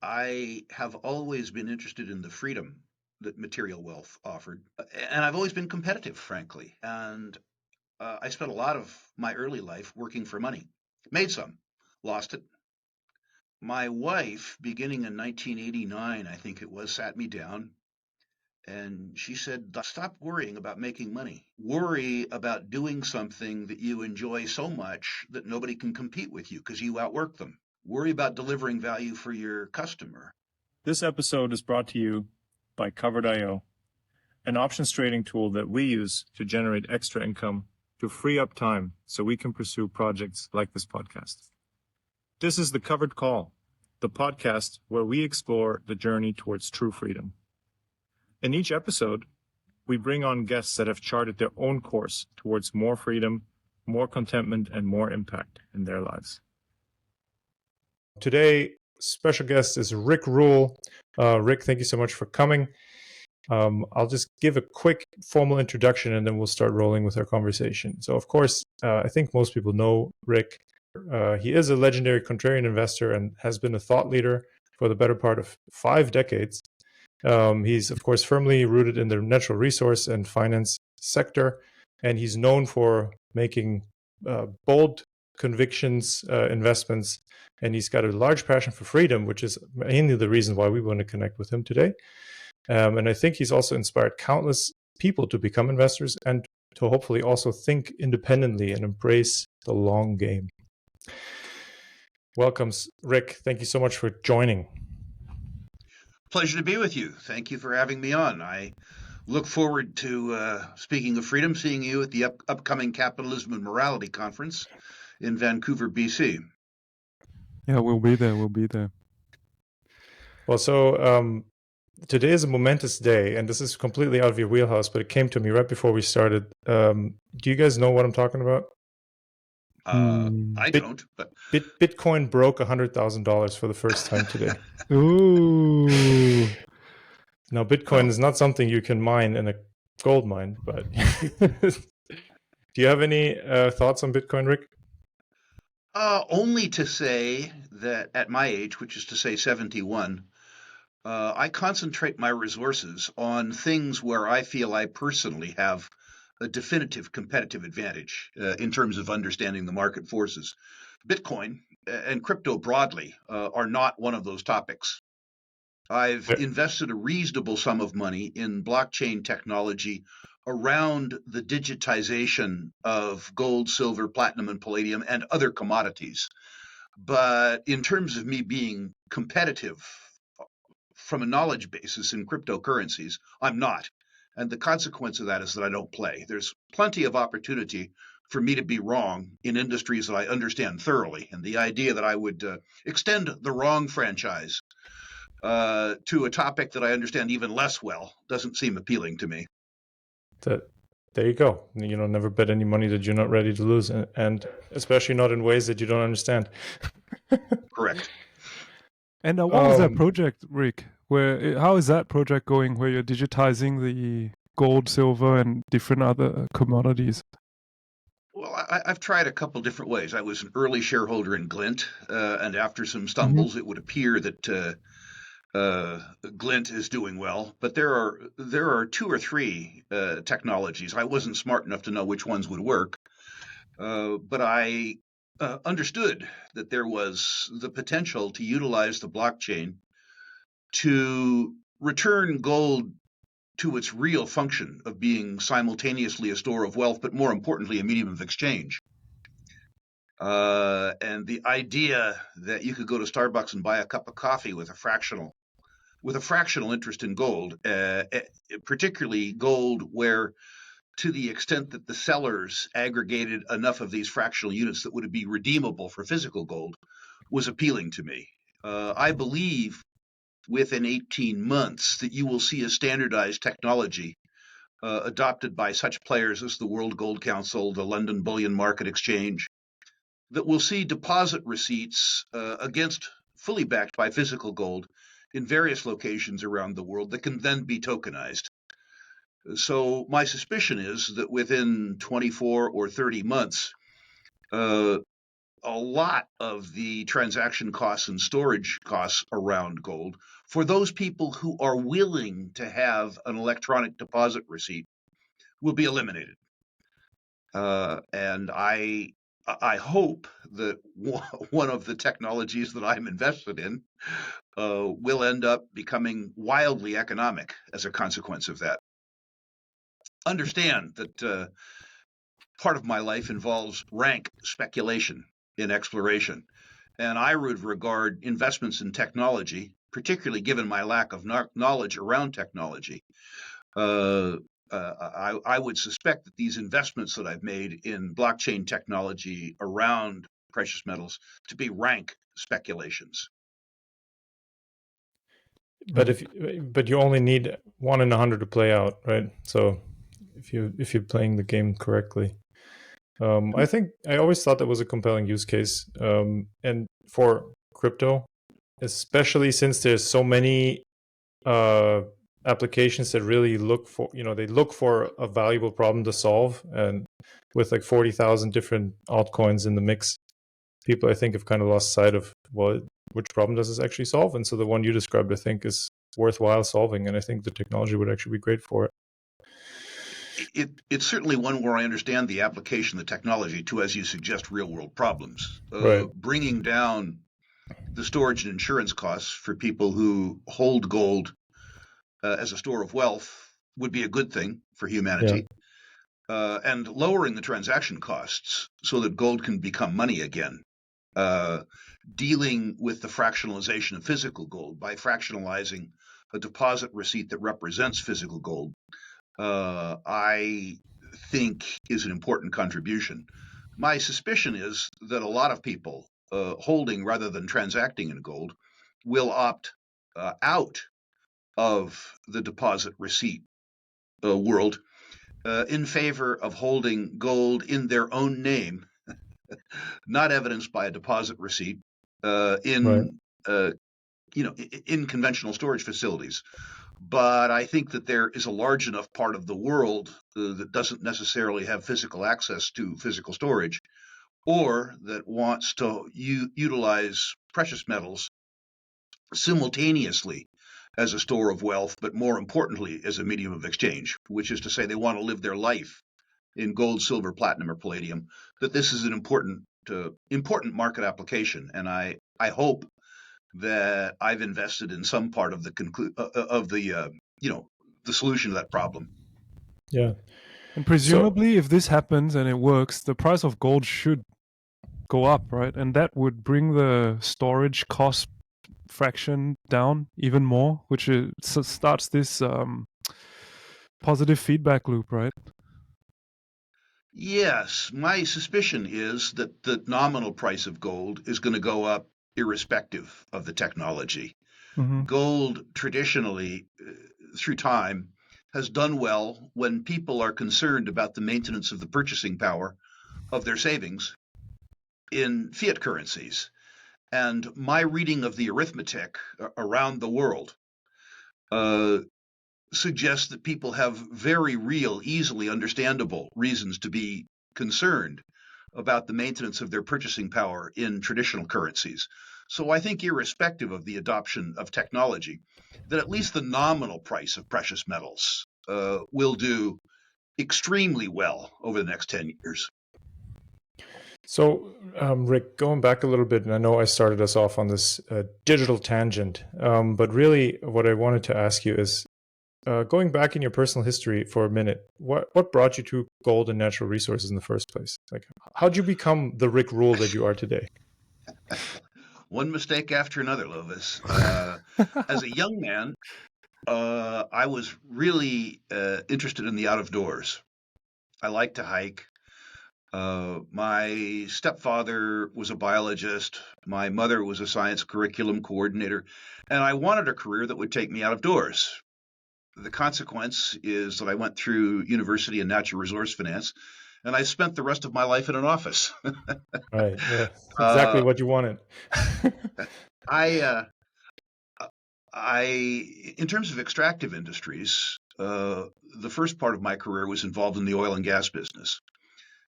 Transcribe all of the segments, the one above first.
I have always been interested in the freedom that material wealth offered, and I've always been competitive, frankly. And I spent a lot of my early life working for money. Made some, lost it. My wife, beginning in 1989, I think it was, sat me down and she said, "Stop worrying about making money. Worry about doing something that you enjoy so much that nobody can compete with you because you outwork them. Worry about delivering value for your customer." This episode is brought to you by Covered.io, an options trading tool that we use to generate extra income to free up time so we can pursue projects like this podcast. This is the Covered Call, the podcast where we explore the journey towards true freedom. In each episode, we bring on guests that have charted their own course towards more freedom, more contentment, and more impact in their lives. Today, special guest is Rick Rule. Rick, thank you so much for coming. I'll just give a quick formal introduction and then we'll start rolling with our conversation. So, of course, I think most people know Rick. He is a legendary contrarian investor and has been a thought leader for the better part of 5 decades. He's, of course, firmly rooted in the natural resource and finance sector, and he's known for making bold convictions, investments, and he's got a large passion for freedom, which is mainly the reason why we want to connect with him today. And I think he's also inspired countless people to become investors and to hopefully also think independently and embrace the long game. Welcome, Rick. Thank you so much for joining. Pleasure to be with you. Thank you for having me on. I look forward to, speaking of freedom, seeing you at the upcoming Capitalism and Morality Conference in Vancouver, BC. Yeah, we'll be there. Well, so today is a momentous day, and this is completely out of your wheelhouse, but it came to me right before we started. Do you guys know what I'm talking about? I don't, but Bitcoin broke $100,000 for the first time today. Ooh. Now, Bitcoin is not something you can mine in a gold mine, but do you have any thoughts on Bitcoin, Rick? only to say that at my age, which is to say 71, I concentrate my resources on things where I feel I personally have a definitive competitive advantage in terms of understanding the market forces. Bitcoin and crypto broadly are not one of those topics. I've invested a reasonable sum of money in blockchain technology around the digitization of gold, silver, platinum, and palladium and other commodities. But in terms of me being competitive from a knowledge basis in cryptocurrencies, I'm not. And the consequence of that is that I don't play. There's plenty of opportunity for me to be wrong in industries that I understand thoroughly. And the idea that I would extend the wrong franchise to a topic that I understand even less well doesn't seem appealing to me. There you go. Never bet any money that you're not ready to lose, and especially not in ways that you don't understand. Correct. And what was that project, Rick? How is that project going where you're digitizing the gold, silver, and different other commodities? Well, I've tried a couple different ways. I was an early shareholder in Glint, and after some stumbles, it would appear that Glint is doing well. But there are 2 or 3 technologies. I wasn't smart enough to know which ones would work, but I understood that there was the potential to utilize the blockchain to return gold to its real function of being simultaneously a store of wealth, but more importantly, a medium of exchange. And the idea that you could go to Starbucks and buy a cup of coffee with a fractional interest in gold, particularly gold where, to the extent that the sellers aggregated enough of these fractional units that would be redeemable for physical gold, was appealing to me. I believe within 18 months that you will see a standardized technology adopted by such players as the World Gold Council, the London Bullion Market Exchange, that will see deposit receipts against fully backed by physical gold in various locations around the world that can then be tokenized. So my suspicion is that within 24 or 30 months, a lot of the transaction costs and storage costs around gold for those people who are willing to have an electronic deposit receipt will be eliminated. And I hope that one of the technologies that I'm invested in will end up becoming wildly economic as a consequence of that. Understand that part of my life involves rank speculation in exploration, and I would regard investments in technology, particularly given my lack of knowledge around technology, I would suspect that these investments that I've made in blockchain technology around precious metals to be rank speculations. But you only need 1 in 100 to play out, right? So if you're playing the game correctly, I think I always thought that was a compelling use case, and for crypto, especially since there's so many applications that really look for, they look for a valuable problem to solve, and with like 40,000 different altcoins in the mix, people I think have kind of lost sight of, well, which problem does this actually solve? And so the one you described, I think, is worthwhile solving, and I think the technology would actually be great for it. It's certainly one where I understand the application of the technology to, as you suggest, real world problems. Right. Bringing down the storage and insurance costs for people who hold gold as a store of wealth would be a good thing for humanity. Yeah. And lowering the transaction costs so that gold can become money again. Dealing with the fractionalization of physical gold by fractionalizing a deposit receipt that represents physical gold, I think is an important contribution. My suspicion is that a lot of people holding rather than transacting in gold will opt out of the deposit receipt world in favor of holding gold in their own name, not evidenced by a deposit receipt, in conventional storage facilities. But I think that there is a large enough part of the world that doesn't necessarily have physical access to physical storage, or that wants to utilize precious metals simultaneously as a store of wealth, but more importantly, as a medium of exchange, which is to say they want to live their life in gold, silver, platinum, or palladium, that this is an important market application. And I hope that I've invested in some part of the the solution to that problem. Yeah. And presumably, if this happens and it works, the price of gold should go up, right? And that would bring the storage cost fraction down even more, which starts this positive feedback loop, right? Yes, my suspicion is that the nominal price of gold is going to go up irrespective of the technology. Mm-hmm. Gold traditionally, through time, has done well when people are concerned about the maintenance of the purchasing power of their savings in fiat currencies. And my reading of the arithmetic around the world suggests that people have very real, easily understandable reasons to be concerned about the maintenance of their purchasing power in traditional currencies. So I think irrespective of the adoption of technology, that at least the nominal price of precious metals will do extremely well over the next 10 years. So, Rick, going back a little bit, and I know I started us off on this digital tangent, but really what I wanted to ask you is, going back in your personal history for a minute, what brought you to gold and natural resources in the first place? Like, how'd you become the Rick Rule that you are today? One mistake after another, Lovis. As a young man, I was really interested in the out of doors. I like to hike. My stepfather was a biologist. My mother was a science curriculum coordinator, and I wanted a career that would take me out of doors. The consequence is that I went through university in natural resource finance, and I spent the rest of my life in an office. Right. Yeah. Exactly what you wanted. In terms of extractive industries, the first part of my career was involved in the oil and gas business.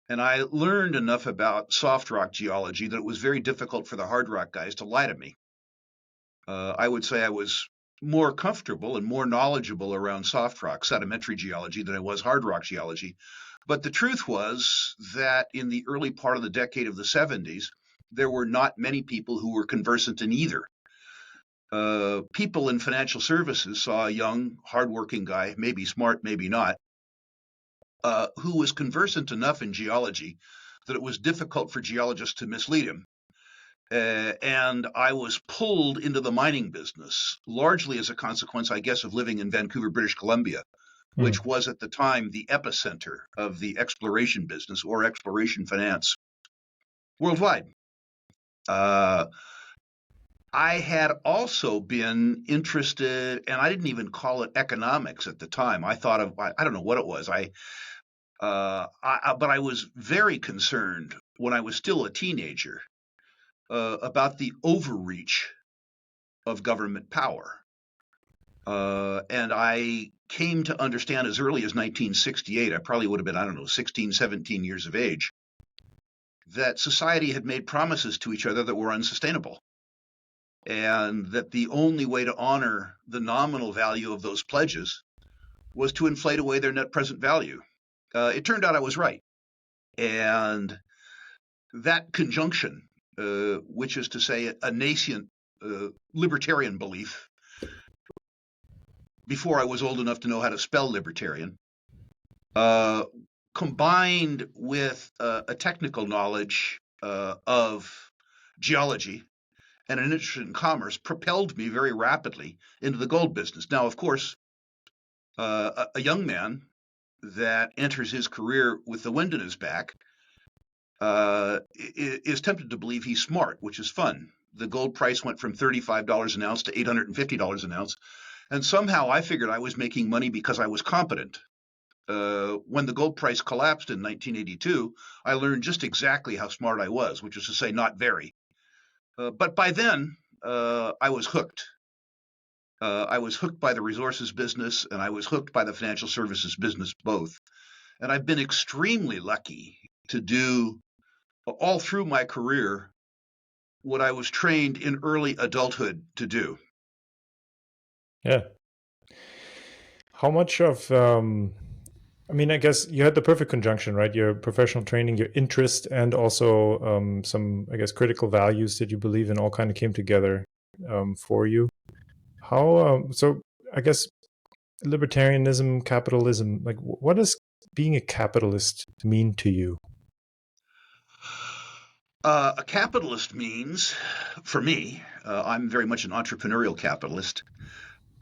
And I learned enough about soft rock geology that it was very difficult for the hard rock guys to lie to me. I would say I was more comfortable and more knowledgeable around soft rock sedimentary geology than I was hard rock geology. But the truth was that in the early part of the decade of the 70s, there were not many people who were conversant in either. People in financial services saw a young, hardworking guy, maybe smart, maybe not, who was conversant enough in geology that it was difficult for geologists to mislead him. And I was pulled into the mining business, largely as a consequence, I guess, of living in Vancouver, British Columbia, which was at the time the epicenter of the exploration business or exploration finance worldwide. I had also been interested, and I didn't even call it economics at the time. I thought of, I don't know what it was. But I was very concerned when I was still a teenager about the overreach of government power. And I came to understand as early as 1968, I probably would have been, I don't know, 16, 17 years of age, that society had made promises to each other that were unsustainable. And that the only way to honor the nominal value of those pledges was to inflate away their net present value. It turned out I was right. And that conjunction, which is to say a nascent libertarian belief, before I was old enough to know how to spell libertarian, combined with a technical knowledge of geology and an interest in commerce, propelled me very rapidly into the gold business. Now, of course, a young man that enters his career with the wind in his back is tempted to believe he's smart, which is fun. The gold price went from $35 an ounce to $850 an ounce. And somehow I figured I was making money because I was competent. When the gold price collapsed in 1982, I learned just exactly how smart I was, which is to say, not very. But by then, I was hooked. I was hooked by the resources business, and I was hooked by the financial services business both. And I've been extremely lucky to do, all through my career, what I was trained in early adulthood to do. Yeah. How much of, I mean, I guess you had the perfect conjunction, right? Your professional training, your interest, and also some, I guess, critical values that you believe in all kind of came together for you. How, so I guess libertarianism, capitalism, like what does being a capitalist mean to you? A capitalist means, for me, I'm very much an entrepreneurial capitalist,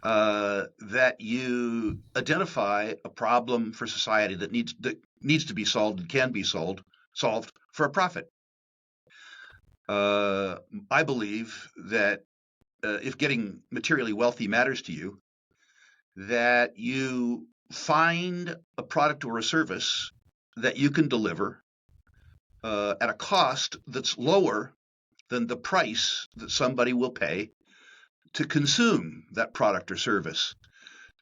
that you identify a problem for society that needs to be solved and can be solved for a profit. I believe that if getting materially wealthy matters to you, that you find a product or a service that you can deliver at a cost that's lower than the price that somebody will pay to consume that product or service.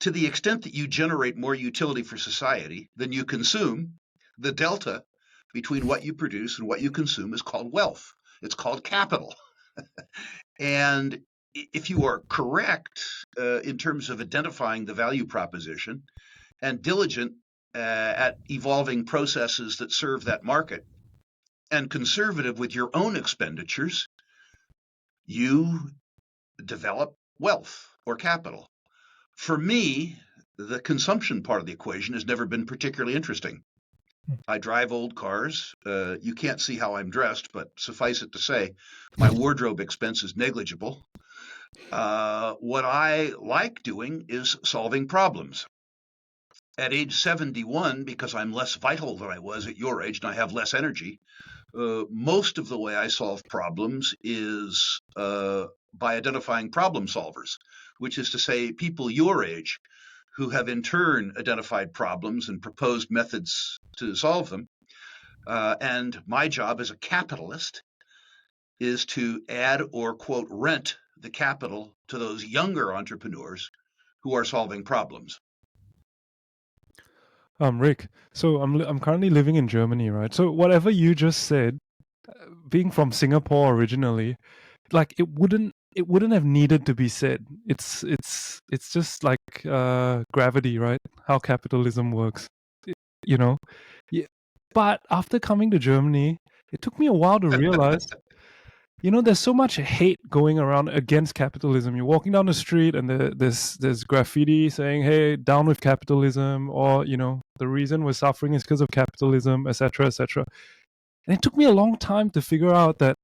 To the extent that you generate more utility for society than you consume, the delta between what you produce and what you consume is called wealth. It's called capital. And if you are correct in terms of identifying the value proposition and diligent at evolving processes that serve that market, and conservative with your own expenditures, you develop wealth or capital. For me, the consumption part of the equation has never been particularly interesting. I drive old cars. You can't see how I'm dressed, but suffice it to say, my wardrobe expense is negligible. What I like doing is solving problems. At age 71, because I'm less vital than I was at your age and I have less energy, most of the way I solve problems is by identifying problem solvers, which is to say people your age who have in turn identified problems and proposed methods to solve them. And my job as a capitalist is to add or, quote, rent the capital to those younger entrepreneurs who are solving problems. Rick. So I'm currently living in Germany, right? So whatever you just said, being from Singapore originally, like it wouldn't have needed to be said. It's just like gravity, right? How capitalism works, you know. Yeah. But after coming to Germany, it took me a while to realize, there's so much hate going around against capitalism. You're walking down the street and there's graffiti saying, "Hey, down with capitalism," or the reason we're suffering is because of capitalism, etc., etc. And it took me a long time to figure out that,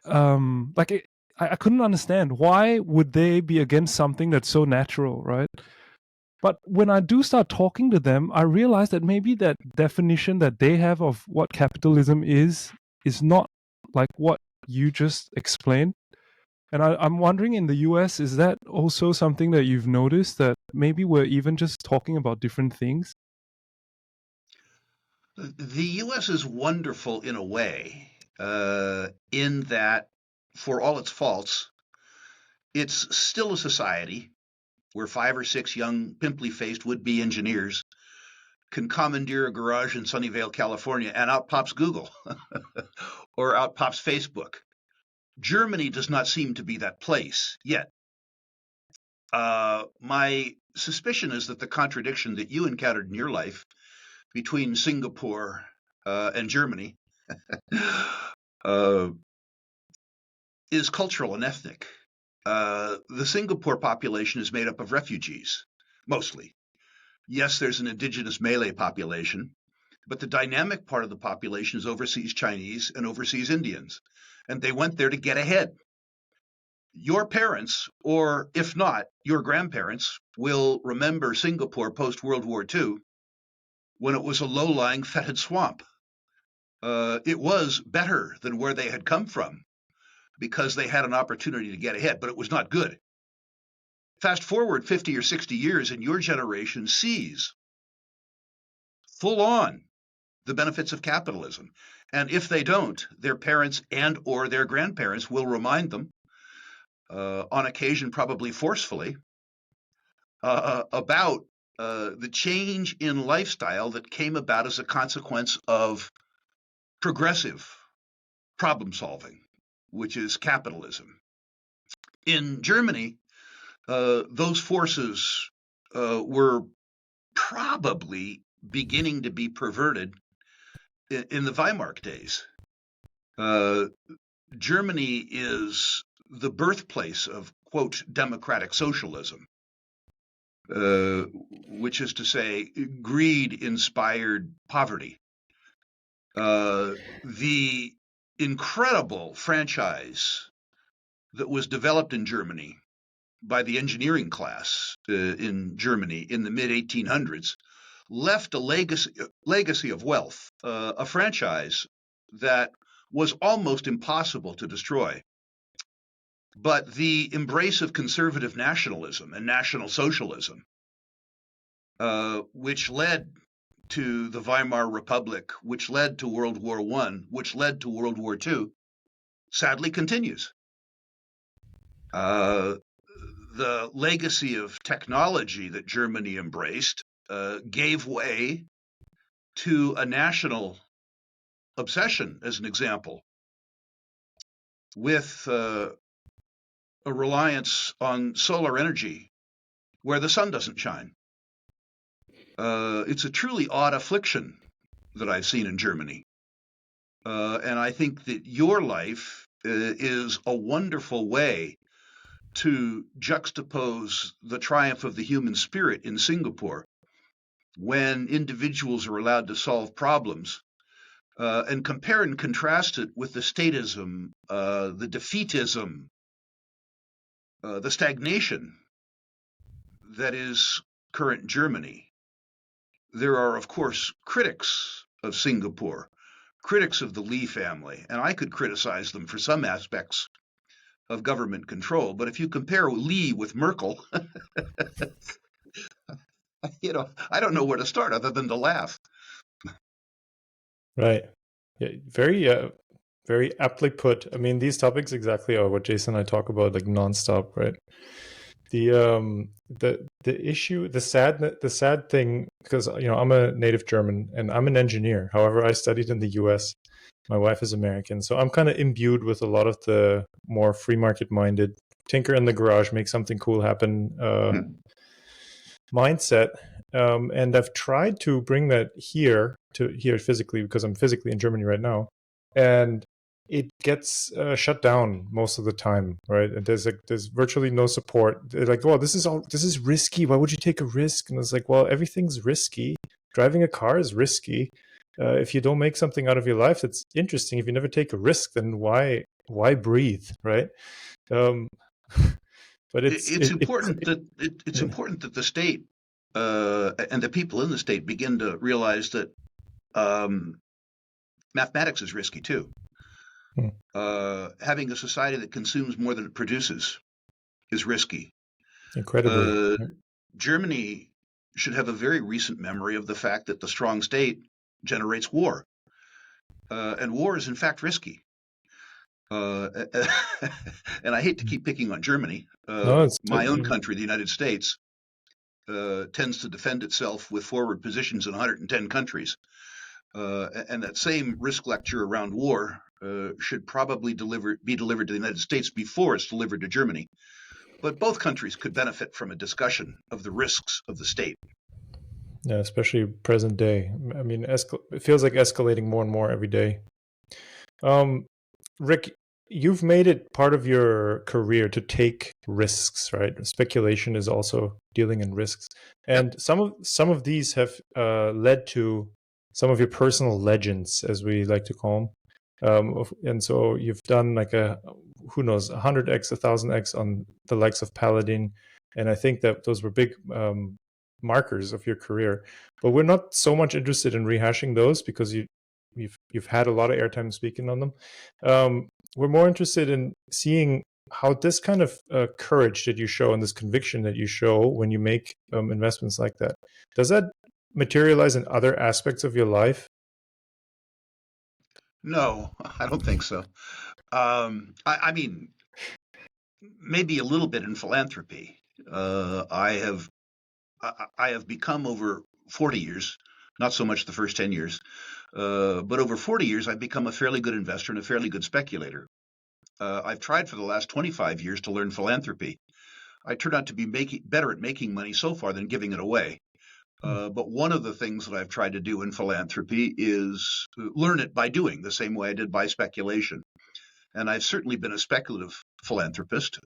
like, I couldn't understand why would they be against something that's so natural, right? But when I do start talking to them, I realize that maybe that definition that they have of what capitalism is not like what you just explained. And I'm wondering, in the US, is that also something that you've noticed, that maybe we're even just talking about different things? The U.S. is wonderful in a way, in that, for all its faults, it's still a society where 5 or 6 young, pimply-faced would-be engineers can commandeer a garage in Sunnyvale, California, and out pops Google or out pops Facebook. Germany does not seem to be that place yet. My suspicion is that the contradiction that you encountered in your life between Singapore and Germany uh, is cultural and ethnic. The Singapore population is made up of refugees, mostly. Yes, there's an indigenous Malay population, but the dynamic part of the population is overseas Chinese and overseas Indians, and they went there to get ahead. Your parents, or if not, your grandparents, will remember Singapore post-World War II when it was a low-lying, fetid swamp. It was better than where they had come from because they had an opportunity to get ahead, but it was not good. Fast forward 50 or 60 years, and your generation sees full on the benefits of capitalism. And if they don't, their parents and or their grandparents will remind them, on occasion probably forcefully, about the change in lifestyle that came about as a consequence of progressive problem solving, which is capitalism. In Germany, those forces were probably beginning to be perverted in the Weimar days. Germany is the birthplace of, quote, democratic socialism, which is to say, greed-inspired poverty. The incredible franchise that was developed in Germany by the engineering class in Germany in the mid-1800s left a legacy of wealth, a franchise that was almost impossible to destroy. But the embrace of conservative nationalism and National Socialism, which led to the Weimar Republic, which led to World War I, which led to World War II, sadly continues. The legacy of technology that Germany embraced gave way to a national obsession, as an example, with a reliance on solar energy where the sun doesn't shine. It's a truly odd affliction that I've seen in Germany. And I think that your life is a wonderful way to juxtapose the triumph of the human spirit in Singapore, when individuals are allowed to solve problems, and compare and contrast it with the statism, the defeatism, the stagnation that is current Germany. There are, of course, critics of Singapore, critics of the Lee family, and I could criticize them for some aspects of government control. But if you compare Lee with Merkel, I don't know where to start other than to laugh. Right. Yeah, very aptly put. I mean, these topics exactly are what Jason and I talk about, like nonstop, right? The issue, the sad thing, because I'm a native German and I'm an engineer. However, I studied in the U.S. My wife is American, so I'm kind of imbued with a lot of the more free market minded, tinker in the garage, make something cool happen mindset. And I've tried to bring that here physically, because I'm physically in Germany right now, and it gets shut down most of the time, right? And there's virtually no support. They're like, "Well, this is risky. Why would you take a risk?" And it's like, "Well, everything's risky. Driving a car is risky. If you don't make something out of your life that's interesting, if you never take a risk, then why breathe, right?" Um, but It's important that the state and the people in the state begin to realize that mathematics is risky too. Having a society that consumes more than it produces is risky. Incredibly. Germany should have a very recent memory of the fact that the strong state generates war. And war is in fact risky. And I hate to keep picking on Germany. My own country, the United States, tends to defend itself with forward positions in 110 countries. And that same risk lecture around war should probably be delivered to the United States before it's delivered to Germany. But both countries could benefit from a discussion of the risks of the state. Yeah, especially present day. I mean, it feels like escalating more and more every day. Rick, you've made it part of your career to take risks, right? Speculation is also dealing in risks, and yep. some of these have led to some of your personal legends, as we like to call them. And so you've done like 100x, 1000x on the likes of Paladin, and I think that those were big markers of your career. But we're not so much interested in rehashing those because you've had a lot of airtime speaking on them. We're more interested in seeing how this kind of courage that you show and this conviction that you show when you make investments like that, does that materialize in other aspects of your life? No, I don't think so. I mean, maybe a little bit in philanthropy. I have become over 40 years, not so much the first 10 years, but over 40 years, I've become a fairly good investor and a fairly good speculator. I've tried for the last 25 years to learn philanthropy. I turned out to be better at making money so far than giving it away. But one of the things that I've tried to do in philanthropy is learn it by doing, the same way I did by speculation. And I've certainly been a speculative philanthropist.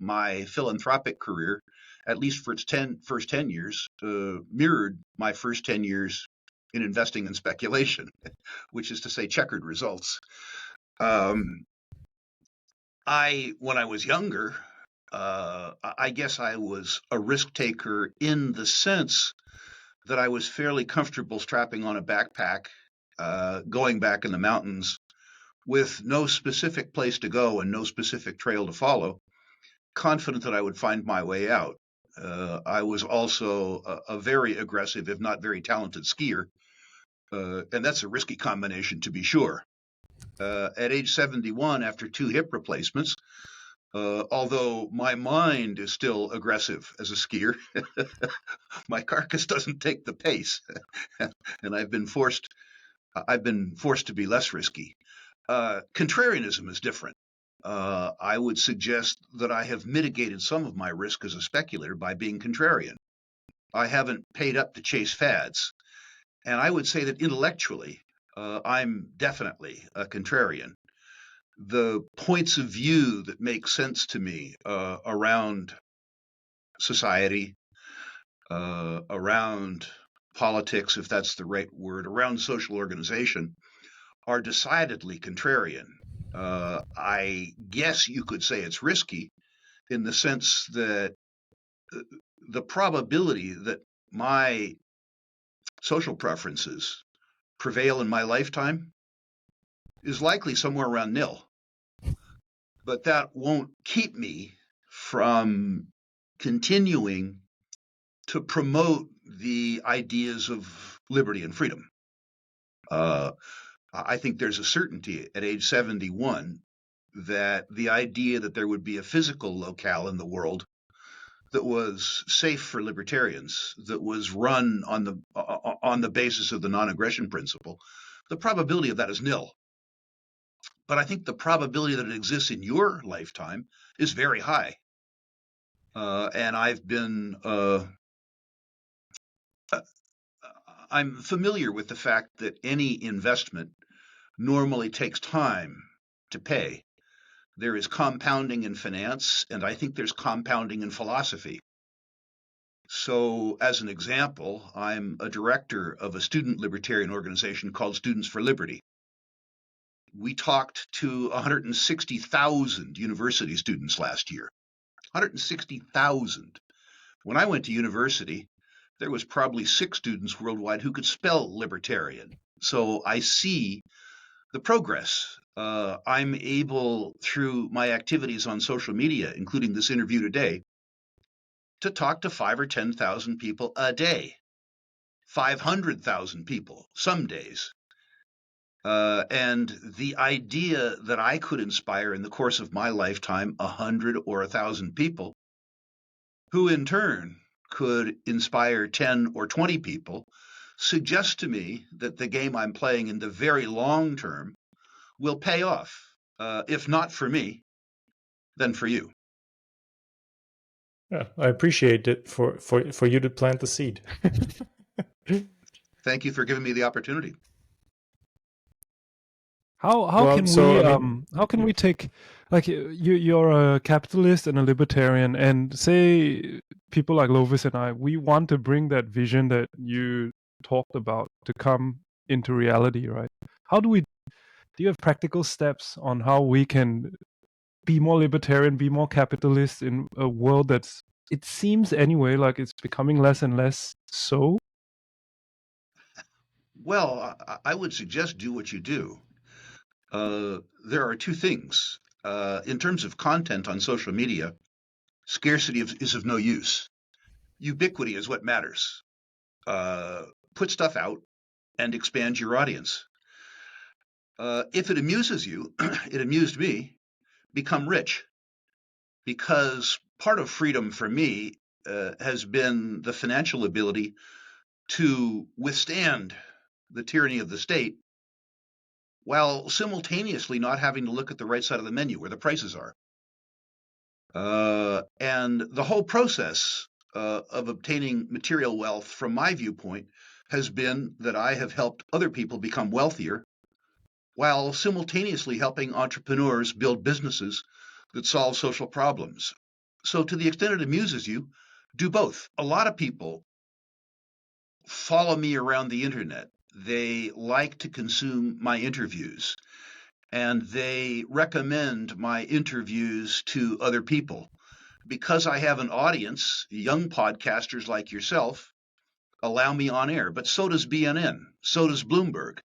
My philanthropic career, at least for its first 10 years, mirrored my first 10 years in investing in speculation, which is to say checkered results. When I was younger, I guess I was a risk taker in the sense that I was fairly comfortable strapping on a backpack, going back in the mountains with no specific place to go and no specific trail to follow, confident that I would find my way out. I was also a very aggressive, if not very talented skier, and that's a risky combination to be sure. At age 71, after 2 hip replacements, although my mind is still aggressive as a skier, my carcass doesn't take the pace, and I've been forced to be less risky. Contrarianism is different. I would suggest that I have mitigated some of my risk as a speculator by being contrarian. I haven't paid up to chase fads, and I would say that intellectually, I'm definitely a contrarian. The points of view that make sense to me around society, around politics, if that's the right word, around social organization, are decidedly contrarian. I guess you could say it's risky in the sense that the probability that my social preferences prevail in my lifetime is likely somewhere around nil. But that won't keep me from continuing to promote the ideas of liberty and freedom. I think there's a certainty at age 71 that the idea that there would be a physical locale in the world that was safe for libertarians, that was run on the basis of the non-aggression principle, the probability of that is nil. But I think the probability that it exists in your lifetime is very high. And I'm familiar with the fact that any investment normally takes time to pay. There is compounding in finance, and I think there's compounding in philosophy. So, as an example, I'm a director of a student libertarian organization called Students for Liberty. We talked to 160,000 university students last year. 160,000. When I went to university, there was probably 6 students worldwide who could spell libertarian. So I see the progress. I'm able, through my activities on social media, including this interview today, to talk to 5 or 10,000 people a day, 500,000 people some days. And the idea that I could inspire in the course of my lifetime 100 or 1,000 people, who in turn could inspire 10 or 20 people, suggests to me that the game I'm playing in the very long term will pay off. If not for me, then for you. Yeah, I appreciate it for you to plant the seed. Thank you for giving me the opportunity. How can we take, like, you're a capitalist and a libertarian, and say people like Lovis and I, we want to bring that vision that you talked about to come into reality, right? Do you have practical steps on how we can be more libertarian, be more capitalist in a world that's, it seems anyway, like it's becoming less and less so? Well, I would suggest do what you do. There are 2 things. In terms of content on social media, scarcity is of no use. Ubiquity is what matters. Put stuff out and expand your audience. If it amuses you, it amused me, become rich. Because part of freedom for me has been the financial ability to withstand the tyranny of the state while simultaneously not having to look at the right side of the menu where the prices are. And the whole process of obtaining material wealth, from my viewpoint, has been that I have helped other people become wealthier while simultaneously helping entrepreneurs build businesses that solve social problems. So to the extent it amuses you, do both. A lot of people follow me around the internet. They like to consume my interviews, and they recommend my interviews to other people. Because I have an audience, young podcasters like yourself allow me on air, but so does BNN, so does Bloomberg.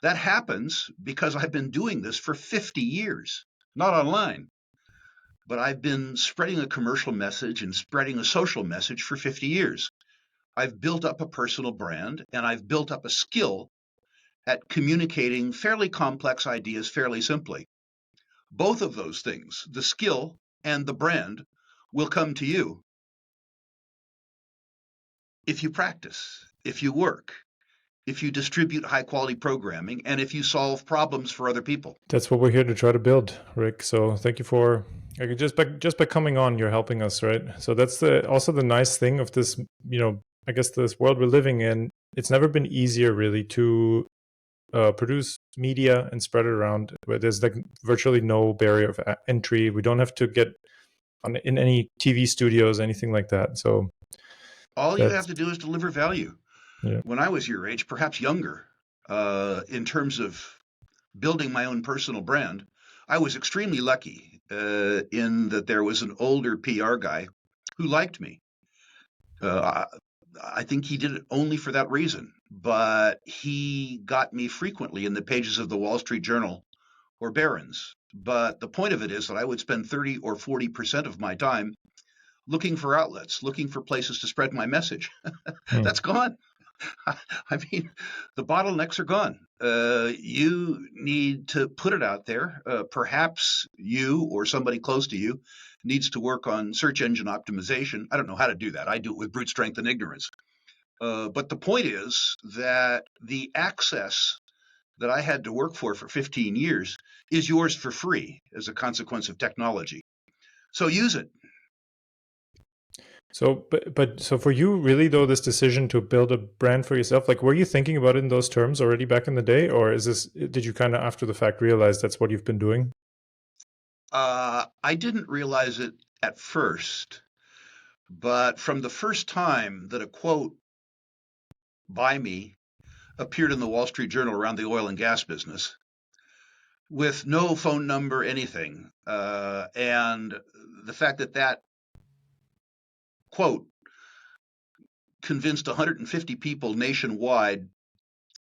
That happens because I've been doing this for 50 years, not online, but I've been spreading a commercial message and spreading a social message for 50 years. I've built up a personal brand, and I've built up a skill at communicating fairly complex ideas fairly simply. Both of those things, the skill and the brand, will come to you if you practice, if you work, if you distribute high quality programming, and if you solve problems for other people. That's what we're here to try to build, Rick. So thank you for, just by coming on, you're helping us, right? So that's also the nice thing of this, I guess this world we're living in. It's never been easier really to produce media and spread it around, where there's like virtually no barrier of entry. We don't have to get in any TV studios, anything like that. So all you have to do is deliver value. Yeah. When I was your age, perhaps younger, in terms of building my own personal brand, I was extremely lucky in that there was an older PR guy who liked me. I think he did it only for that reason, but he got me frequently in the pages of the Wall Street Journal or Barron's. But the point of it is that I would spend 30 or 40% of my time looking for outlets, looking for places to spread my message. That's gone. I mean, the bottlenecks are gone. You need to put it out there. Perhaps you or somebody close to you needs to work on search engine optimization. I don't know how to do that. I do it with brute strength and ignorance. But the point is that the access that I had to work for 15 years is yours for free as a consequence of technology. So use it. So, so for you, really though, this decision to build a brand for yourself, like, were you thinking about it in those terms already back in the day, or did you kind of after the fact realize that's what you've been doing? I didn't realize it at first, but from the first time that a quote by me appeared in the Wall Street Journal around the oil and gas business, with no phone number, anything, and the fact that that quote convinced 150 people nationwide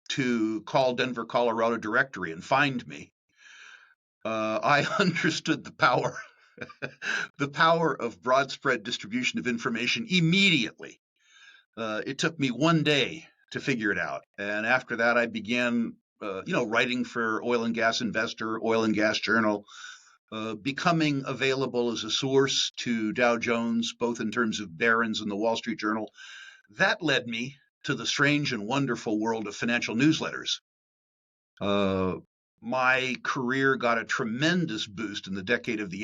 to call Denver, Colorado directory and find me, I understood the power, the power of broad spread distribution of information immediately. It took me one day to figure it out, and after that, I began, writing for Oil and Gas Investor, Oil and Gas Journal, becoming available as a source to Dow Jones, both in terms of Barron's and the Wall Street Journal. That led me to the strange and wonderful world of financial newsletters. My career got a tremendous boost in the decade of the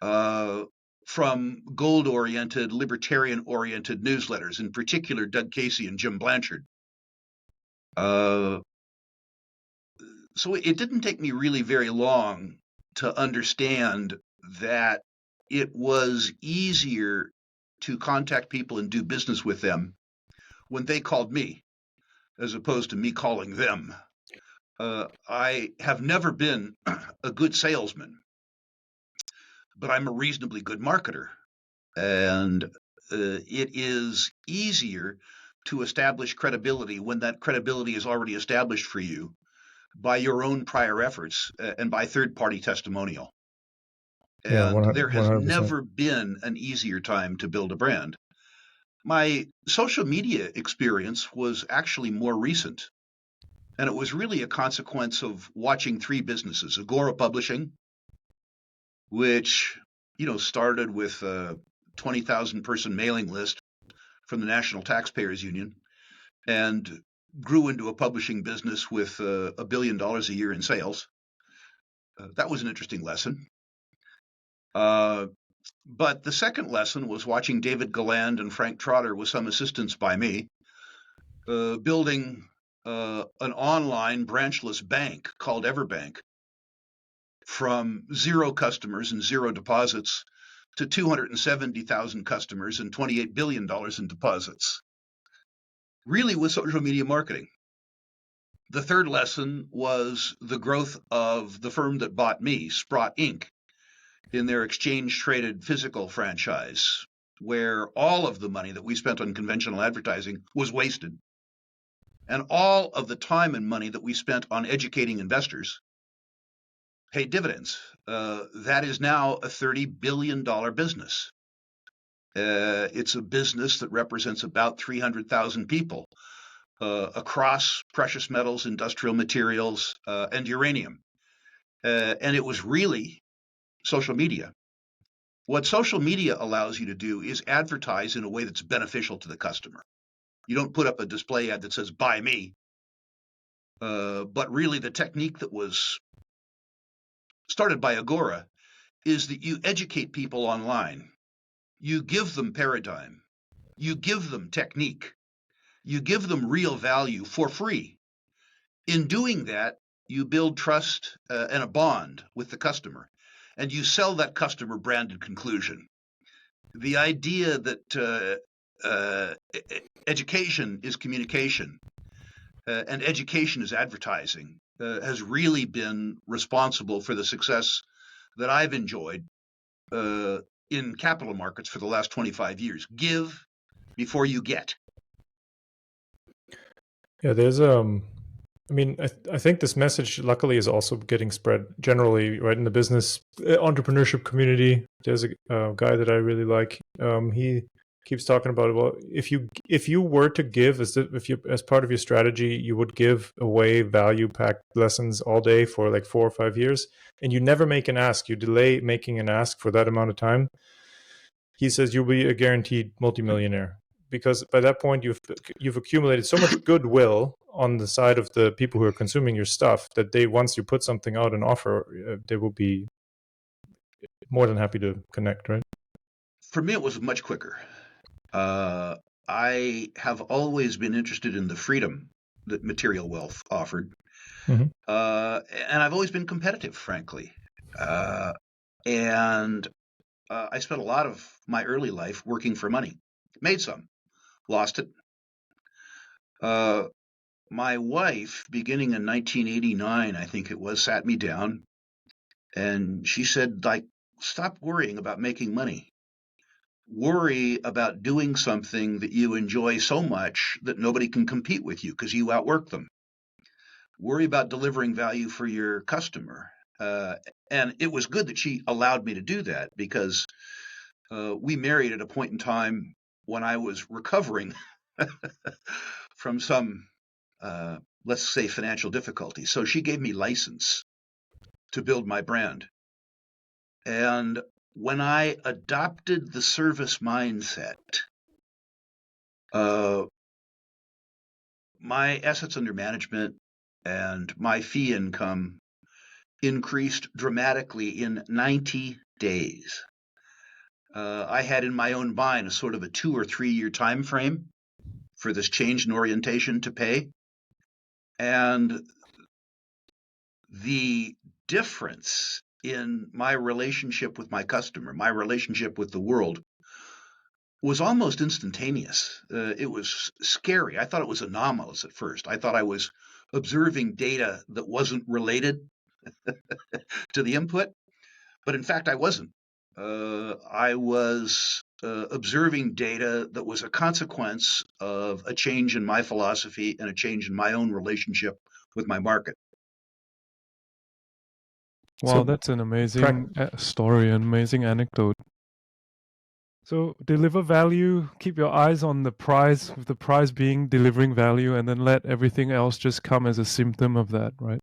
80s from gold-oriented, libertarian-oriented newsletters, in particular Doug Casey and Jim Blanchard. So it didn't take me really very long to understand that it was easier to contact people and do business with them when they called me, as opposed to me calling them. I have never been a good salesman, but I'm a reasonably good marketer. And it is easier to establish credibility when that credibility is already established for you by your own prior efforts and by third-party testimonial. And Yeah, there has 100%. never been an easier time to build a brand. My social media experience was actually more recent, and it was really a consequence of watching three businesses: Agora Publishing, which started with a 20,000 person mailing list from the National Taxpayers Union and grew into a publishing business with $1 billion a year in sales. That was an interesting lesson. But the second lesson was watching David Galland and Frank Trotter, with some assistance by me, building an online branchless bank called Everbank from 0 customers and 0 deposits to 270,000 customers and $28 billion in deposits, really with social media marketing. The third lesson was the growth of the firm that bought me, Sprott Inc., in their exchange-traded physical franchise, where all of the money that we spent on conventional advertising was wasted, and all of the time and money that we spent on educating investors paid dividends. That is now a $30 billion business. It's a business that represents about 300,000 people across precious metals, industrial materials, and uranium. And it was really social media. What social media allows you to do is advertise in a way that's beneficial to the customer. You don't put up a display ad that says, "Buy me." But really the technique that was started by Agora is that you educate people online. You give them paradigm. You give them technique. You give them real value for free. In doing that, you build trust and a bond with the customer, and you sell that customer branded conclusion. The idea that education is communication and education is advertising has really been responsible for the success that I've enjoyed in capital markets for the last 25 years. Give before you get. Yeah, there's I mean, I think this message luckily is also getting spread generally, right, in the business entrepreneurship community. There's a guy that I really like. He keeps talking about, well, if you were to give, as part of your strategy, you would give away value packed lessons all day for like 4 or 5 years, and you never make an ask, you delay making an ask for that amount of time, he says you'll be a guaranteed multimillionaire, because by that point you've accumulated so much goodwill on the side of the people who are consuming your stuff that once you put something out and offer, they will be more than happy to connect, right? For me, it was much quicker. I have always been interested in the freedom that material wealth offered. Mm-hmm. And I've always been competitive, frankly. And I spent a lot of my early life working for money. Made some, lost it. My wife, beginning in 1989, I think it was, sat me down and she said, like, stop worrying about making money. Worry about doing something that you enjoy so much that nobody can compete with you because you outwork them. Worry about delivering value for your customer. And it was good that she allowed me to do that, because we married at a point in time when I was recovering from some, let's say, financial difficulty. So she gave me license to build my brand. And when I adopted the service mindset, my assets under management and my fee income increased dramatically in 90 days. I had in my own mind a sort of a 2 or 3 year time frame for this change in orientation to pay. And the difference in my relationship with my customer, my relationship with the world, was almost instantaneous. It was scary. I thought it was anomalous at first. I thought I was observing data that wasn't related to the input, but in fact, I wasn't. I was observing data that was a consequence of a change in my philosophy and a change in my own relationship with my market. Wow, so that's an amazing story, an amazing anecdote. So deliver value, keep your eyes on the prize, with the prize being delivering value, and then let everything else just come as a symptom of that, right?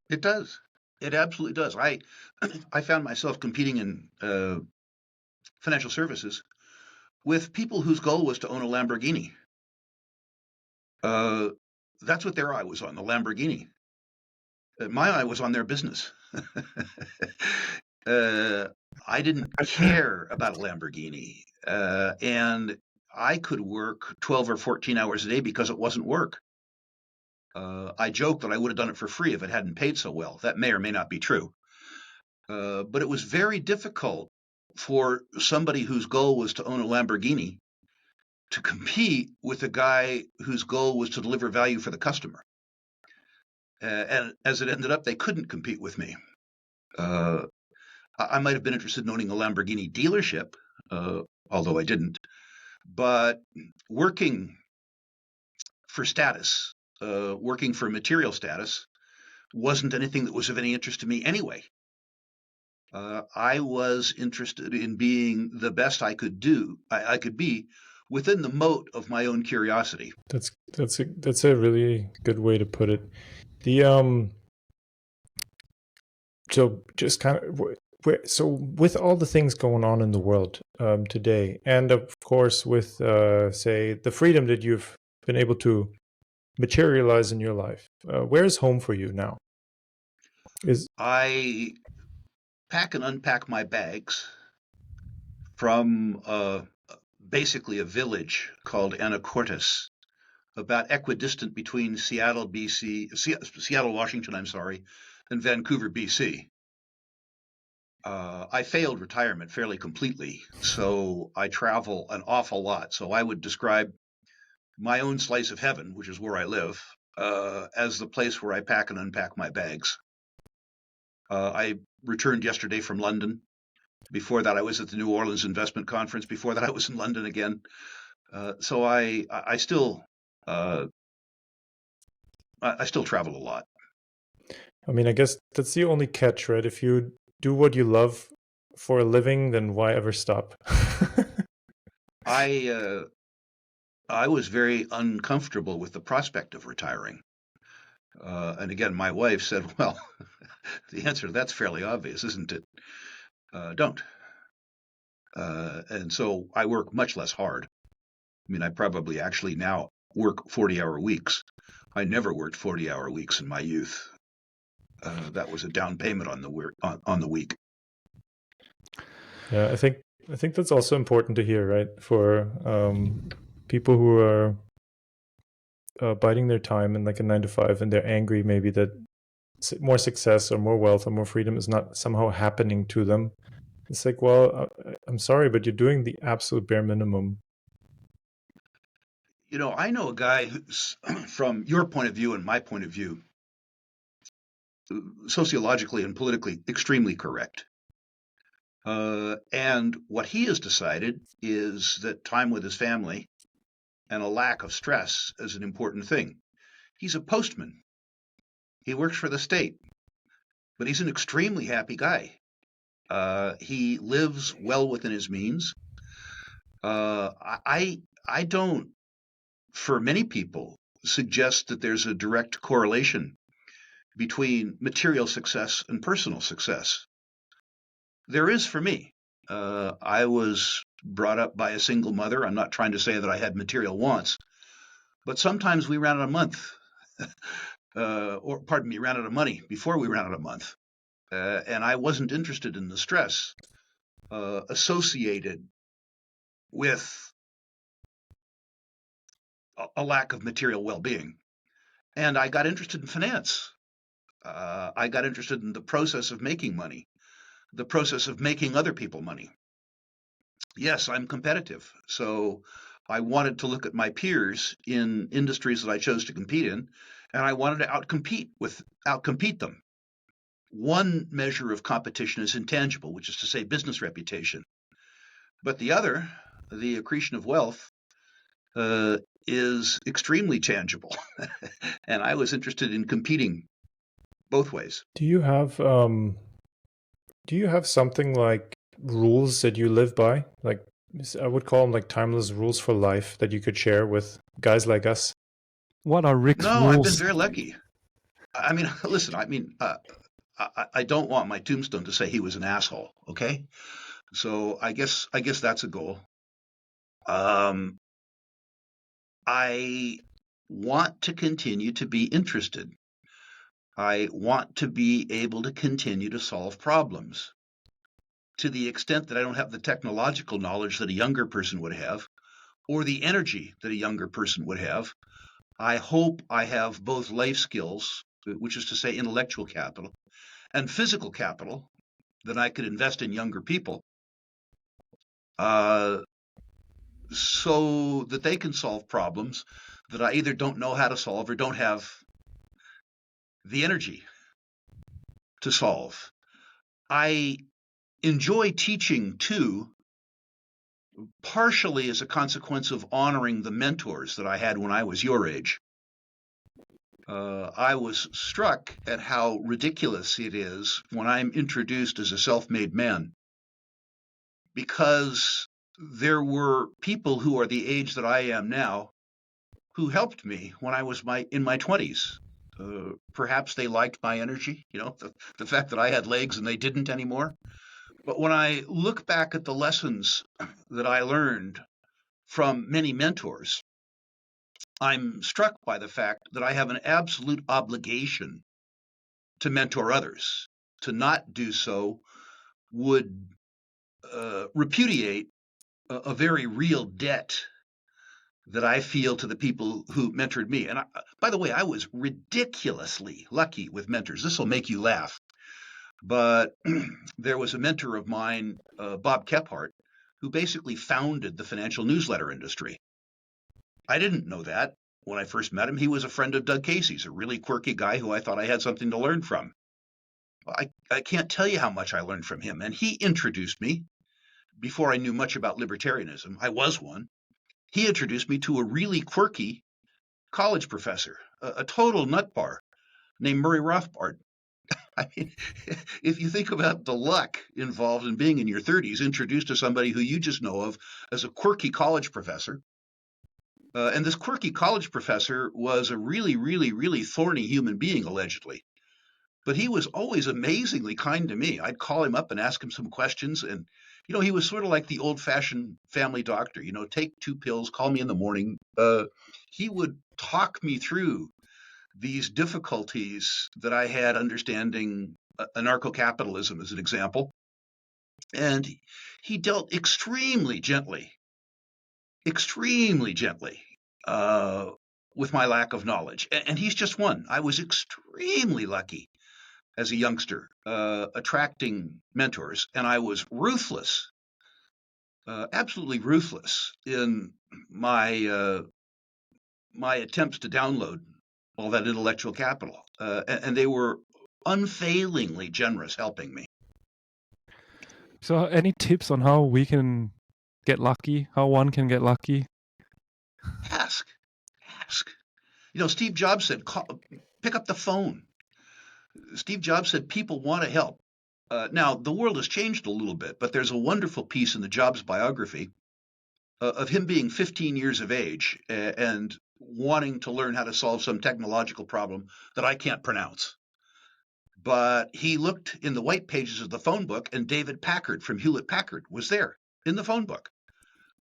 It does. It absolutely does. I found myself competing in financial services with people whose goal was to own a Lamborghini. That's what their eye was on, the Lamborghini. My eye was on their business. I didn't care about a Lamborghini, and I could work 12 or 14 hours a day because it wasn't work. I joke that I would have done it for free if it hadn't paid so well. That may or may not be true. But it was very difficult for somebody whose goal was to own a Lamborghini to compete with a guy whose goal was to deliver value for the customer. And as it ended up, they couldn't compete with me. I might have been interested in owning a Lamborghini dealership, although I didn't. But working for status, working for material status, wasn't anything that was of any interest to me anyway. I was interested in being the best I could be within the moat of my own curiosity. That's a really good way to put it. So just kind of, so with all the things going on in the world today, and of course with say the freedom that you've been able to materialize in your life, where's home for you now? I pack and unpack my bags from basically a village called Anacortes, about equidistant between Seattle, Washington, and Vancouver, BC. I failed retirement fairly completely, so I travel an awful lot. So I would describe my own slice of heaven, which is where I live, as the place where I pack and unpack my bags. I returned yesterday from London. Before that, I was at the New Orleans Investment Conference. Before that, I was in London again. So I still travel a lot. I mean, I guess that's the only catch, right? If you do what you love for a living, then why ever stop? I was very uncomfortable with the prospect of retiring. And again, my wife said, well, the answer to that's fairly obvious, isn't it? Don't. And so I work much less hard. I mean, I probably actually now work 40-hour weeks. I never worked 40-hour weeks in my youth. That was a down payment on the week. Yeah, I think that's also important to hear, right? For people who are biding their time in like a 9 to 5, and they're angry maybe that more success or more wealth or more freedom is not somehow happening to them. It's like, well, I'm sorry, but you're doing the absolute bare minimum. You know, I know a guy who's, from your point of view and my point of view, sociologically and politically extremely correct. And what he has decided is that time with his family and a lack of stress is an important thing. He's a postman. He works for the state, but he's an extremely happy guy. He lives well within his means. I don't, for many people, suggest that there's a direct correlation between material success and personal success. There is for me. I was brought up by a single mother. I'm not trying to say that I had material wants, but sometimes we ran out of month, or pardon me, ran out of money before we ran out of month. And I wasn't interested in the stress associated with a lack of material well-being. And I got interested in finance. I got interested in the process of making money, the process of making other people money. Yes, I'm competitive. So I wanted to look at my peers in industries that I chose to compete in, and I wanted to outcompete them. One measure of competition is intangible, which is to say business reputation. But the other, the accretion of wealth, is extremely tangible. And I was interested in competing both ways. Do you have something like rules that you live by? Like, I would call them like timeless rules for life that you could share with guys like us. What are Rick's No, I've been rules? very lucky. I mean, listen, I don't want my tombstone to say he was an asshole, okay? So I guess that's a goal. I want to continue to be interested. I want to be able to continue to solve problems. To the extent that I don't have the technological knowledge that a younger person would have, or the energy that a younger person would have, I hope I have both life skills, which is to say intellectual capital, and physical capital that I could invest in younger people, so that they can solve problems that I either don't know how to solve or don't have the energy to solve. I enjoy teaching too, partially as a consequence of honoring the mentors that I had when I was your age. I was struck at how ridiculous it is when I'm introduced as a self-made man, because there were people who are the age that I am now who helped me when I was in my 20s. Perhaps they liked my energy, the fact that I had legs and they didn't anymore. But when I look back at the lessons that I learned from many mentors, I'm struck by the fact that I have an absolute obligation to mentor others. To not do so would repudiate a very real debt that I feel to the people who mentored me. And by the way, I was ridiculously lucky with mentors. This will make you laugh. But there was a mentor of mine, Bob Kephart, who basically founded the financial newsletter industry. I didn't know that when I first met him. He was a friend of Doug Casey's, a really quirky guy who I thought I had something to learn from. I can't tell you how much I learned from him. And he introduced me, before I knew much about libertarianism, I was one, he introduced me to a really quirky college professor, a total nutbar named Murray Rothbard. I mean, if you think about the luck involved in being in your 30s, introduced to somebody who you just know of as a quirky college professor, and this quirky college professor was a really, really, really thorny human being, allegedly. But he was always amazingly kind to me. I'd call him up and ask him some questions. And, he was sort of like the old fashioned family doctor, take 2 pills, call me in the morning. He would talk me through these difficulties that I had understanding anarcho-capitalism as an example. And he dealt extremely gently uh, with my lack of knowledge. And he's just one. I was extremely lucky as a youngster, attracting mentors, and I was ruthless, absolutely ruthless in my attempts to download all that intellectual capital, and they were unfailingly generous helping me. So, any tips on how we can get lucky? How one can get lucky? Ask. Steve Jobs said, pick up the phone. Steve Jobs said people want to help. Now, the world has changed a little bit, but there's a wonderful piece in the Jobs biography of him being 15 years of age and wanting to learn how to solve some technological problem that I can't pronounce. But he looked in the white pages of the phone book, and David Packard from Hewlett Packard was there in the phone book.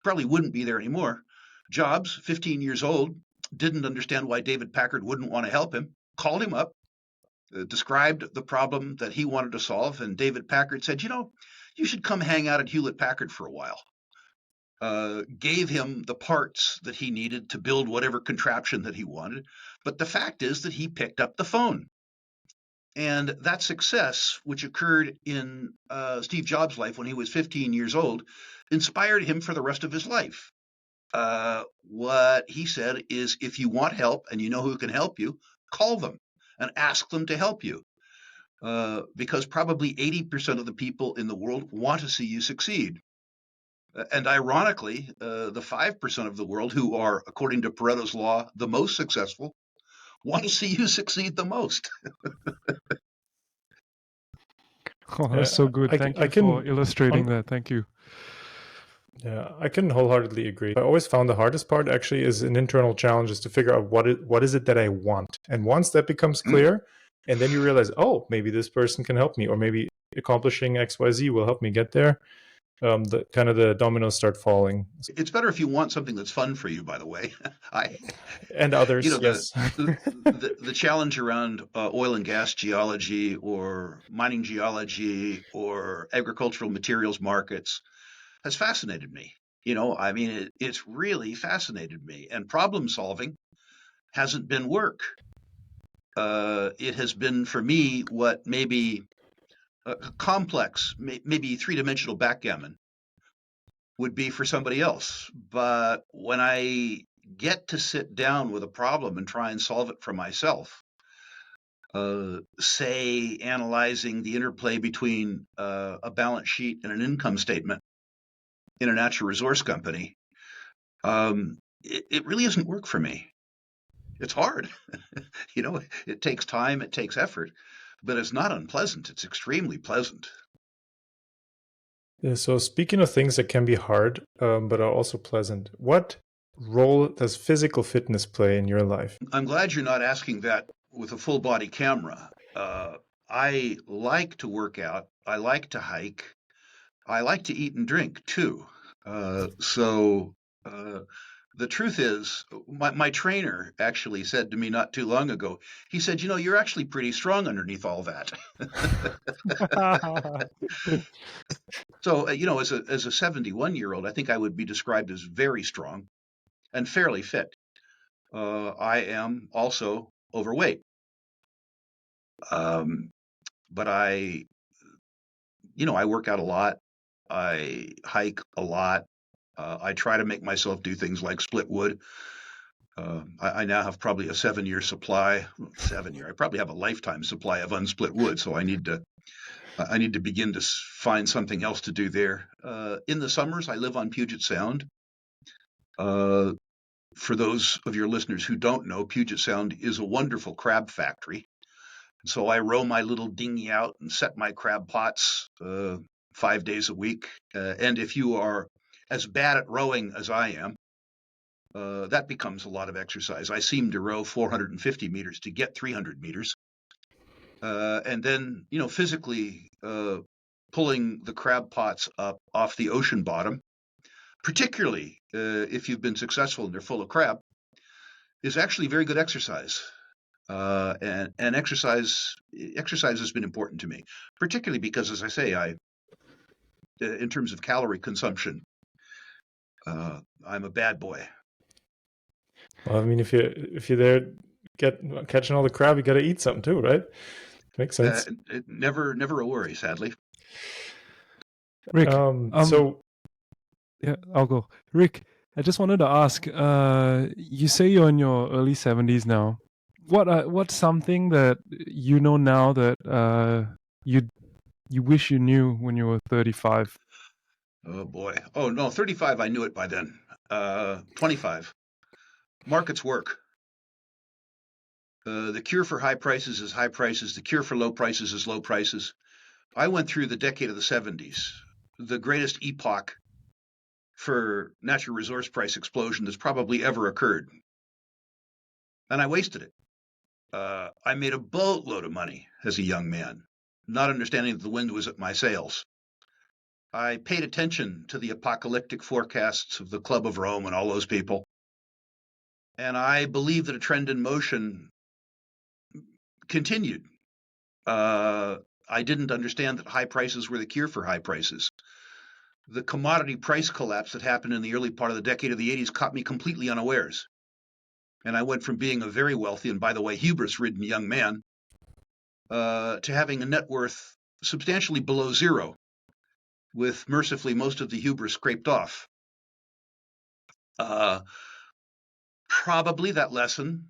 Probably wouldn't be there anymore. Jobs, 15 years old, didn't understand why David Packard wouldn't want to help him, called him up, described the problem that he wanted to solve, and David Packard said, you should come hang out at Hewlett Packard for a while. Gave him the parts that he needed to build whatever contraption that he wanted. But the fact is that he picked up the phone. And that success, which occurred in Steve Jobs' life when he was 15 years old, inspired him for the rest of his life. What he said is, if you want help and you know who can help you, call them and ask them to help you. Because probably 80% of the people in the world want to see you succeed. And ironically, the 5% of the world who are, according to Pareto's law, the most successful, want to see you succeed the most. Oh, that's so good. Thank you for illustrating that. Thank you. Yeah, I can wholeheartedly agree. I always found the hardest part actually is an internal challenge, is to figure out what is it that I want. And once that becomes clear, and then you realize, oh, maybe this person can help me, or maybe accomplishing XYZ will help me get there. The dominoes start falling. It's better if you want something that's fun for you, by the way. And others, yes. the challenge around oil and gas geology or mining geology or agricultural materials markets has fascinated me. It's really fascinated me. And problem solving hasn't been work. It has been, for me, what maybe complex, maybe three-dimensional backgammon would be for somebody else. But when I get to sit down with a problem and try and solve it for myself, say analyzing the interplay between a balance sheet and an income statement in a natural resource company, it really isn't work for me. It's hard. It takes time, it takes effort, but it's not unpleasant. It's extremely pleasant. Yeah, so speaking of things that can be hard, but are also pleasant, what role does physical fitness play in your life? I'm glad you're not asking that with a full body camera. I like to work out. I like to hike. I like to eat and drink too. The truth is, my trainer actually said to me not too long ago, he said, you're actually pretty strong underneath all that. So, as a 71-year-old, I think I would be described as very strong and fairly fit. I am also overweight. But I work out a lot. I hike a lot. I try to make myself do things like split wood. I now have probably a 7-year supply. 7-year. I probably have a lifetime supply of unsplit wood. So I need to begin to find something else to do there. In the summers, I live on Puget Sound. For those of your listeners who don't know, Puget Sound is a wonderful crab factory. So I row my little dinghy out and set my crab pots 5 days a week. And if you are as bad at rowing as I am, that becomes a lot of exercise. I seem to row 450 meters to get 300 meters. And then, physically pulling the crab pots up off the ocean bottom, particularly if you've been successful and they're full of crab, is actually very good exercise. And exercise has been important to me, particularly because, as I say, in terms of calorie consumption, I'm a bad boy. Well, I mean, if you're there catching all the crab, you got to eat something too, right? Makes sense. Never a worry, sadly. Rick, so yeah, I'll go. Rick, I just wanted to ask. You say you're in your early 70s now. What's something that you know now that you wish you knew when you were 35? Oh boy. Oh no, 35. I knew it by then. 25. Markets work. The cure for high prices is high prices. The cure for low prices is low prices. I went through the decade of the 70s, the greatest epoch for natural resource price explosion that's probably ever occurred. And I wasted it. I made a boatload of money as a young man, not understanding that the wind was at my sails. I paid attention to the apocalyptic forecasts of the Club of Rome and all those people. And I believe that a trend in motion continued. I didn't understand that high prices were the cure for high prices. The commodity price collapse that happened in the early part of the decade of the 80s caught me completely unawares. And I went from being a very wealthy and, by the way, hubris-ridden young man to having a net worth substantially below zero, with mercifully most of the hubris scraped off. Probably that lesson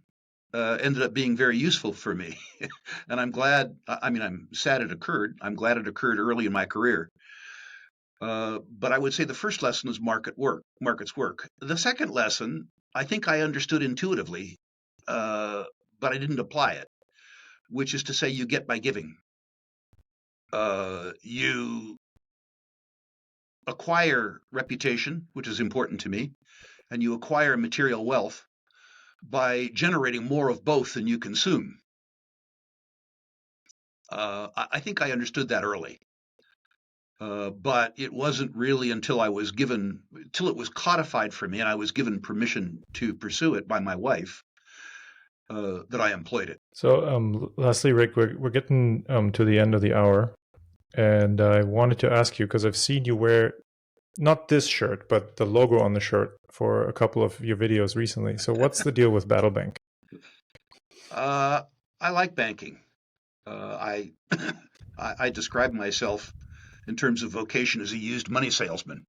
ended up being very useful for me. And I'm glad, I'm sad it occurred. I'm glad it occurred early in my career. But I would say the first lesson is markets work. The second lesson, I think I understood intuitively, but I didn't apply it, which is to say you get by giving. You acquire reputation, which is important to me, and you acquire material wealth by generating more of both than you consume. I think I understood that early. But it wasn't really until it was codified for me and I was given permission to pursue it by my wife that I employed it. So lastly, Rick, we're getting to the end of the hour. And I wanted to ask you, because I've seen you wear not this shirt, but the logo on the shirt for a couple of your videos recently. So what's the deal with Battle Bank? I like banking. I describe myself in terms of vocation as a used money salesman.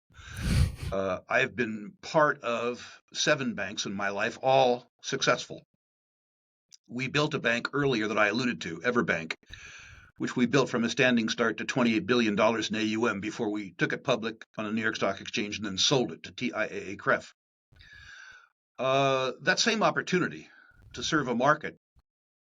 I've been part of 7 banks in my life, all successful. We built a bank earlier that I alluded to, Everbank, which we built from a standing start to $28 billion in AUM before we took it public on a New York Stock Exchange and then sold it to TIAA-CREF. That same opportunity to serve a market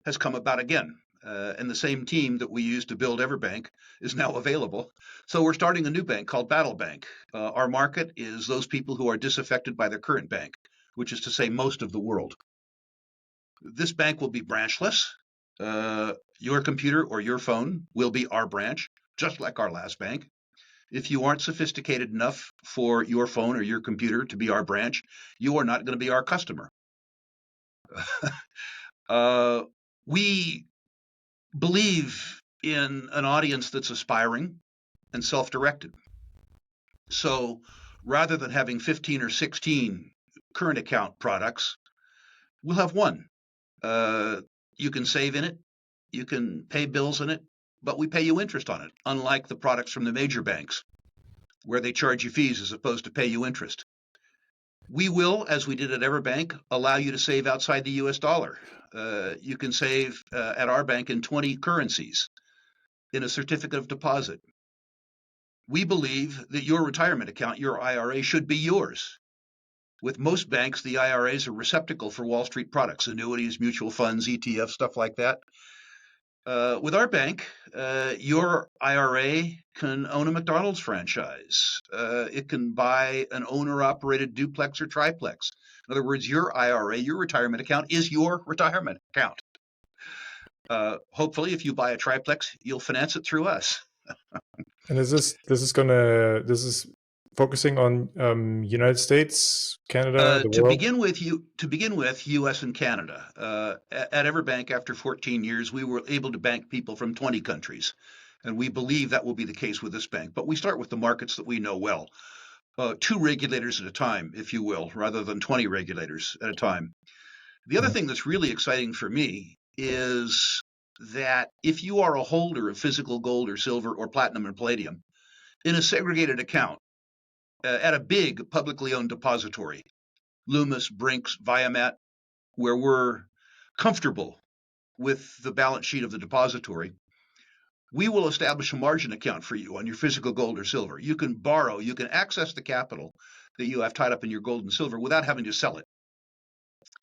has come about again. And the same team that we used to build Everbank is now available. So we're starting a new bank called Battle Bank. Our market is those people who are disaffected by their current bank, which is to say most of the world. This bank will be branchless. Your computer or your phone will be our branch, just like our last bank. If you aren't sophisticated enough for your phone or your computer to be our branch, you are not going to be our customer. We believe in an audience that's aspiring and self-directed. So rather than having 15 or 16 current account products, we'll have one. You can save in it, you can pay bills in it, but we pay you interest on it, unlike the products from the major banks, where they charge you fees as opposed to pay you interest. We will, as we did at Everbank, allow you to save outside the US dollar. You can save at our bank in 20 currencies in a certificate of deposit. We believe that your retirement account, your IRA, should be yours. With most banks, the IRAs are receptacle for Wall Street products, annuities, mutual funds, ETFs, stuff like that. With our bank, your IRA can own a McDonald's franchise. It can buy an owner-operated duplex or triplex. In other words, your IRA, your retirement account, is your retirement account. Hopefully, if you buy a triplex, you'll finance it through us. And this is focusing on United States, Canada, the To world? begin with, U.S. and Canada. At Everbank, after 14 years, we were able to bank people from 20 countries, and we believe that will be the case with this bank. But we start with the markets that we know well. 2 regulators at a time, if you will, rather than 20 regulators at a time. The other thing that's really exciting for me is that if you are a holder of physical gold or silver or platinum and palladium in a segregated account at a big publicly owned depository, Loomis, Brinks, Viamat, where we're comfortable with the balance sheet of the depository, we will establish a margin account for you on your physical gold or silver. You can borrow, you can access the capital that you have tied up in your gold and silver without having to sell it.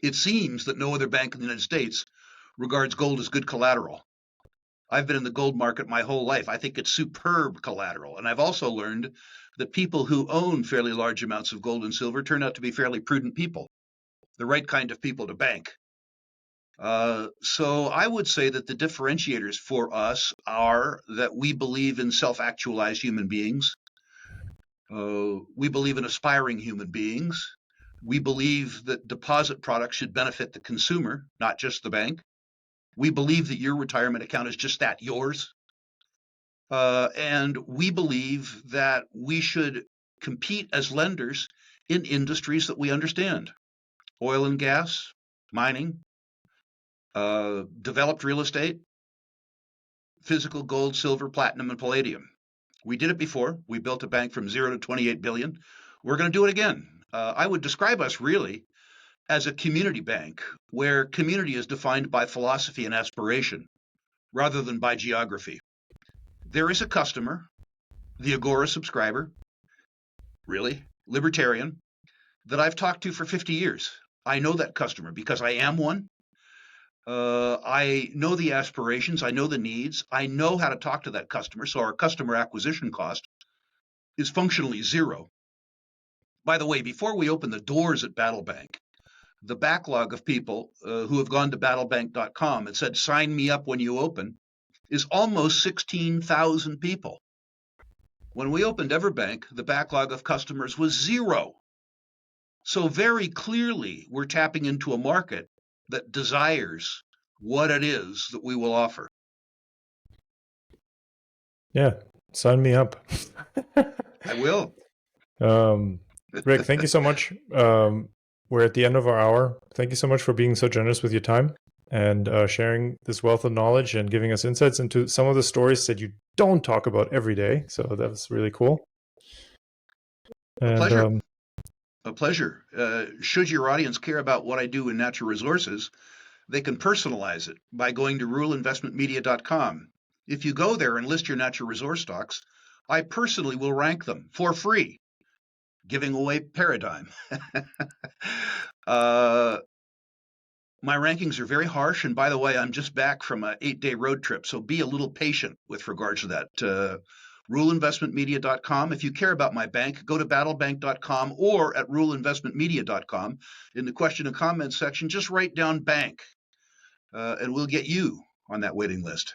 It seems that no other bank in the United States regards gold as good collateral. I've been in the gold market my whole life. I think it's superb collateral. And I've also learned that people who own fairly large amounts of gold and silver turn out to be fairly prudent people, the right kind of people to bank. So I would say that the differentiators for us are that we believe in self-actualized human beings. We believe in aspiring human beings. We believe that deposit products should benefit the consumer, not just the bank. We believe that your retirement account is just that, yours. And we believe that we should compete as lenders in industries that we understand. Oil and gas, mining, developed real estate, physical gold, silver, platinum, and palladium. We did it before. We built a bank from 0 to 28 billion. We're going to do it again. I would describe us really as a community bank, where community is defined by philosophy and aspiration rather than by geography. There is a customer, the Agora subscriber, really, libertarian, that I've talked to for 50 years. I know that customer because I am one. I know the aspirations, I know the needs, I know how to talk to that customer, so our customer acquisition cost is functionally zero. By the way, before we open the doors at Battle Bank, the backlog of people who have gone to battlebank.com and said, sign me up when you open, is almost 16,000 people. When we opened Everbank, the backlog of customers was zero. So very clearly, we're tapping into a market that desires what it is that we will offer. Yeah, sign me up. I will. Rick, thank you so much. We're at the end of our hour. Thank you so much for being so generous with your time and sharing this wealth of knowledge and giving us insights into some of the stories that you don't talk about every day. So that was really cool. A pleasure. A pleasure. Should your audience care about what I do in natural resources, they can personalize it by going to ruraleinvestmentmedia.com. If you go there and list your natural resource stocks, I personally will rank them for free, giving away Paradigm. My rankings are very harsh. And by the way, I'm just back from an 8-day road trip, so be a little patient with regards to that. ruraleinvestmentmedia.com. If you care about my bank, go to battlebank.com or at ruraleinvestmentmedia.com. In the question and comments section, just write down bank, and we'll get you on that waiting list.